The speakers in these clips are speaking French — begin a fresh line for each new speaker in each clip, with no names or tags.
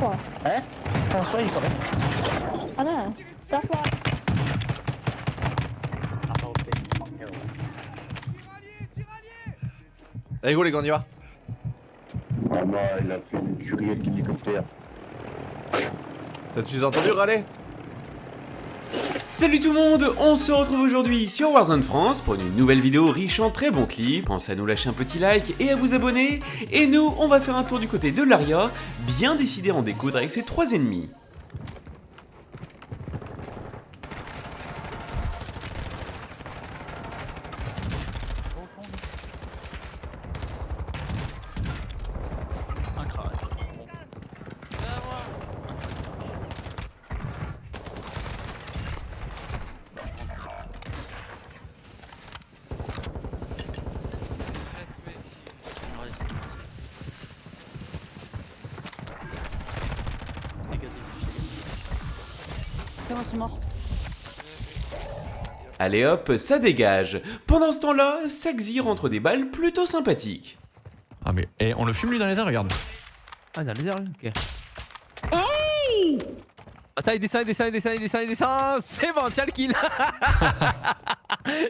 quoi?
Eh? Sono solo io,
Ah non, da qua.
Allez go les gars, on y va.
Ah bah, il a fait une tuerie avec l'hélicoptère.
Tu les as entendus râler?
Salut tout le monde, on se retrouve aujourd'hui sur Warzone France pour une nouvelle vidéo riche en très bons clips. Pensez à nous lâcher un petit like et à vous abonner. Et nous, on va faire un tour du côté de l'Aria, bien décidé à en découdre avec ses 3 ennemis.
C'est mort.
Allez hop, ça dégage. Pendant ce temps-là, Saxy rentre des balles plutôt sympathiques.
Ah mais on le fume lui dans les airs, regarde.
Ah dans les airs, ok. Attends, il descend, c'est bon, tiens le kill.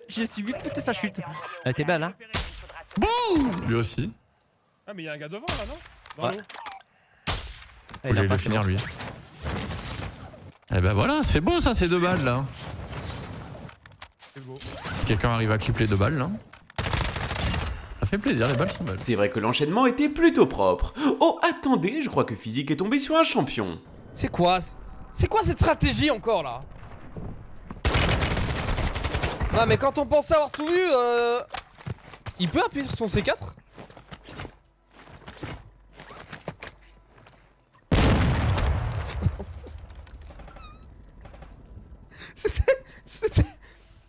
J'ai suivi toute sa chute. Elle était belle, hein.
Lui aussi.
Ah mais il y a un gars devant là, non? Dans
Ouais.
l'eau.
Faut le finir lui. Eh ben voilà, c'est beau ça, ces 2 balles là.
C'est beau.
Si quelqu'un arrive à clip les 2 balles là. Ça fait plaisir, les balles sont belles.
C'est vrai que l'enchaînement était plutôt propre. Oh attendez, je crois que Physique est tombé sur un champion.
C'est quoi cette stratégie encore là? Non mais quand on pense avoir tout vu, il peut appuyer sur son C4?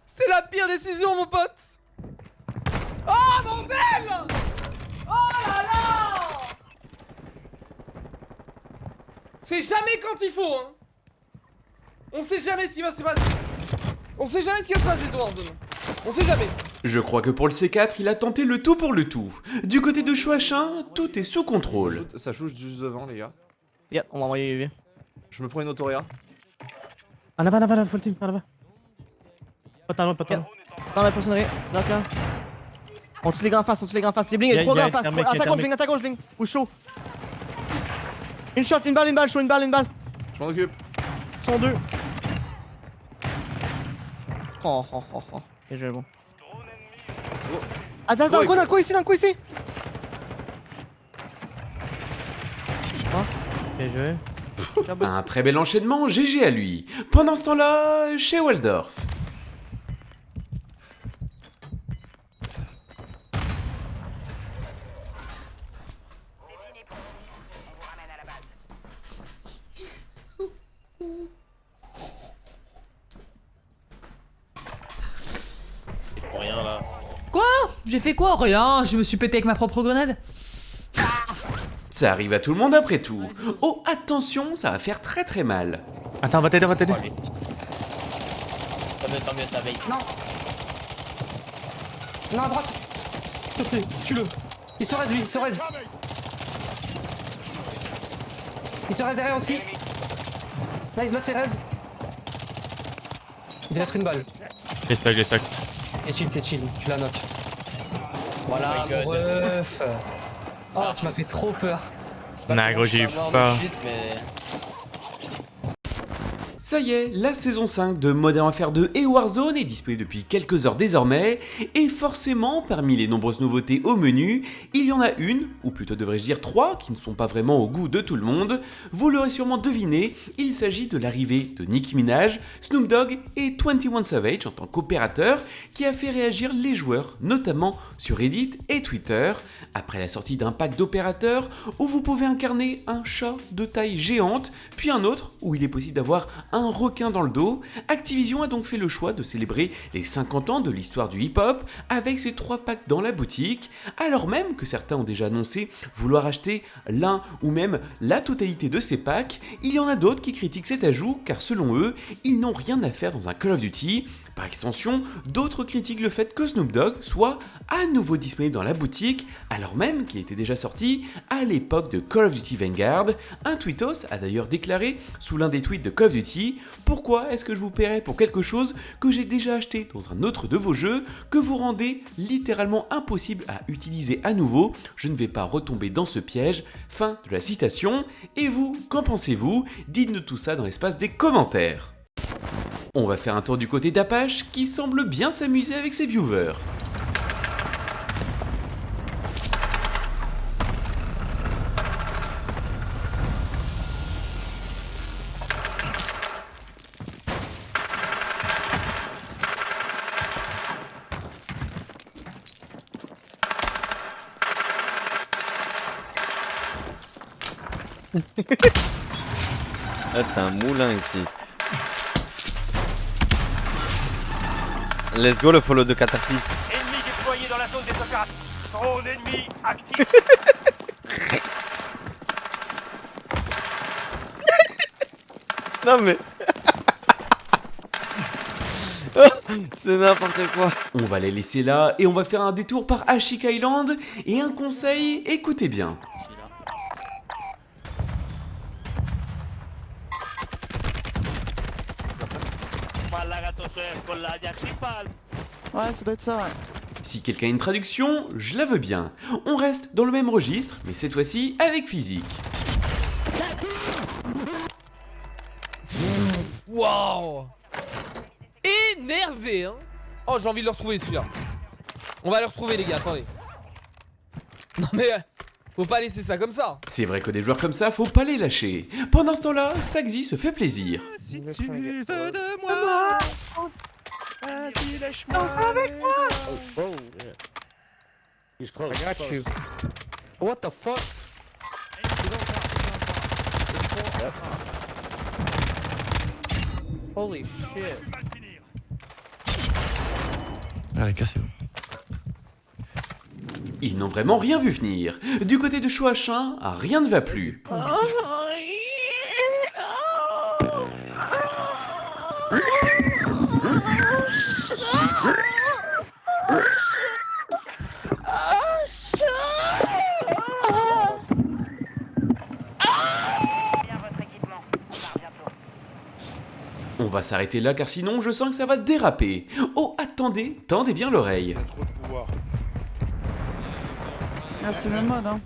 C'est la pire décision mon pote. Oh bordel! Oh là là! C'est jamais quand il faut, hein. On sait jamais ce qui va se passer. On sait jamais ce qui va se passer sur Warzone. On sait jamais.
Je crois que pour le C4, il a tenté le tout pour le tout. Du côté de Chouachin, tout est sous contrôle.
Ça shoot juste devant les gars.
Yeah, on va envoyer UV.
Je me prends une autoréa.
En avant, full team, en avant. Pas talon, pas talon.
Dans la poissonnerie, là, tiens. On tue les gars en face, il y a 3 gars en face. À ta gauche, Bling. Ou chaud. Une shot, une balle, chaud, une balle.
Je m'en occupe.
Ils sont 2. Oh. Et je bon. Attends, dans le coin ici.
Bien joué.
Un très bel enchaînement, GG à lui. Pendant ce temps-là, chez Waldorf.
Quoi? J'ai fait quoi? Rien, je me suis pété avec ma propre grenade.
Ça arrive à tout le monde après tout. Oh, attention, ça va faire très très mal.
Attends, on va t'aider.
Tant mieux, ça veille. Non, à droite. S'il te plaît, tue-le. Il se reste lui, Il se reste derrière aussi. Nice, l'autre c'est reste. Il reste une balle.
Les stacks.
T'es chill, tu la knock. Voilà, mon ref. Oh, tu m'as fait trop peur.
Non, gros, j'ai eu peur.
Ça y est, la saison 5 de Modern Warfare 2 et Warzone est disponible depuis quelques heures désormais, et forcément, parmi les nombreuses nouveautés au menu, il y en a une, ou plutôt devrais-je dire 3, qui ne sont pas vraiment au goût de tout le monde. Vous l'aurez sûrement deviné, il s'agit de l'arrivée de Nicki Minaj, Snoop Dogg et 21 Savage en tant qu'opérateur, qui a fait réagir les joueurs, notamment sur Reddit et Twitter, après la sortie d'un pack d'opérateurs où vous pouvez incarner un chat de taille géante, puis un autre où il est possible d'avoir un requin dans le dos. Activision a donc fait le choix de célébrer les 50 ans de l'histoire du hip-hop avec ces 3 packs dans la boutique, alors même que certains ont déjà annoncé vouloir acheter l'un ou même la totalité de ces packs. Il y en a d'autres qui critiquent cet ajout car selon eux, ils n'ont rien à faire dans un Call of Duty. Par extension, d'autres critiquent le fait que Snoop Dogg soit à nouveau disponible dans la boutique, alors même qu'il était déjà sorti à l'époque de Call of Duty Vanguard. Un tweetos a d'ailleurs déclaré sous l'un des tweets de Call of Duty « Pourquoi est-ce que je vous paierais pour quelque chose que j'ai déjà acheté dans un autre de vos jeux, que vous rendez littéralement impossible à utiliser à nouveau, je ne vais pas retomber dans ce piège ». Fin de la citation. Et vous, qu'en pensez-vous? Dites-nous tout ça dans l'espace des commentaires. On va faire un tour du côté d'Apache qui semble bien s'amuser avec ses viewers.
Ah, c'est un moulin ici. Let's go le follow de Caterpie.
Ennemi déployé dans la zone des opérations. Drone ennemi actif.
Non mais... c'est n'importe quoi.
On va les laisser là et on va faire un détour par Ashik Island. Et un conseil, écoutez bien.
Ouais, ça doit être ça, ouais.
Si quelqu'un a une traduction, je la veux bien. On reste dans le même registre, mais cette fois-ci avec physique.
Waouh. Énervé, hein. Oh, j'ai envie de le retrouver celui-là. On va le retrouver les gars, attendez. Non mais... faut pas laisser ça comme ça.
C'est vrai que des joueurs comme ça, faut pas les lâcher. Pendant ce temps-là, Saxy se fait plaisir.
Si tu veux de moi, vas-y lâche-moi.
Danse avec moi.
He's close.
I got you. What the fuck? Holy shit.
Allez, cassez-vous.
Ils n'ont vraiment rien vu venir. Du côté de Chouachin, rien ne va plus. On va s'arrêter là car sinon je sens que ça va déraper. Oh attendez, tendez bien l'oreille.
Trop de pouvoir.
Ah, c'est le même mode, hein.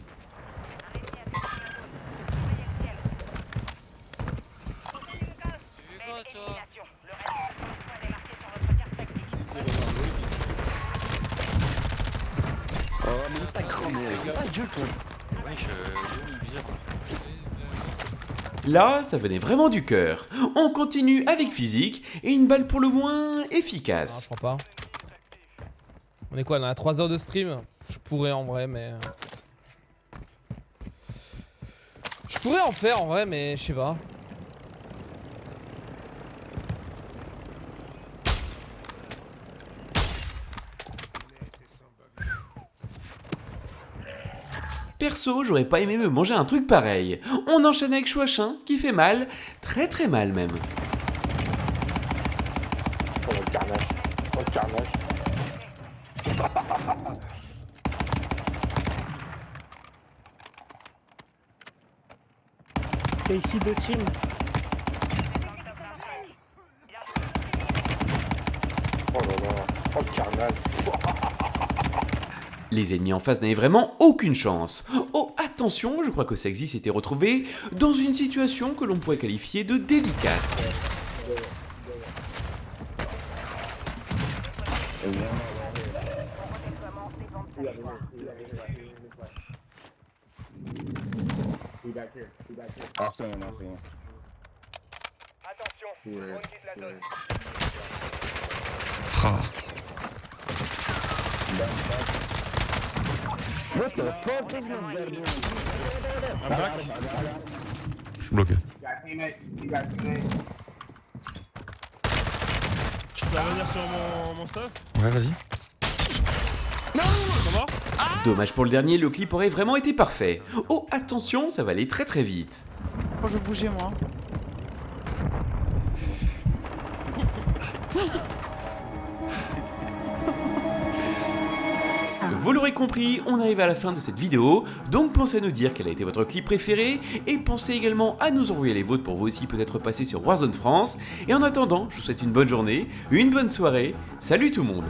Là, ça venait vraiment du cœur. On continue avec physique et une balle pour le moins
Non, je
efficace.
crois pas. On est quoi, on a 3 heures de stream? Je pourrais en vrai, mais... je pourrais en faire en vrai, mais je sais pas.
Perso, j'aurais pas aimé me manger un truc pareil. On enchaîne avec Chouachin qui fait mal, très très mal même.
Oh le carnage. Oh le carnage. Il y a ici 2 teams. Oh là là. Oh le carnage.
Les ennemis en face n'avaient vraiment aucune chance. Oh, attention, je crois que Saxy s'était retrouvé dans une situation que l'on pourrait qualifier de délicate.
Attention, drone quitte la zone.
Ah.
Un back.
Je suis bloqué.
Je peux revenir sur mon stuff.
Ouais, vas-y.
Ils sont morts.
Dommage pour le dernier, le clip aurait vraiment été parfait. Oh, attention, ça va aller très très vite.
Oh, je bougeais, moi.
Vous l'aurez compris, on arrive à la fin de cette vidéo, donc pensez à nous dire quel a été votre clip préféré, et pensez également à nous envoyer les vôtres pour vous aussi peut-être passer sur Warzone France, et en attendant, je vous souhaite une bonne journée, une bonne soirée, salut tout le monde.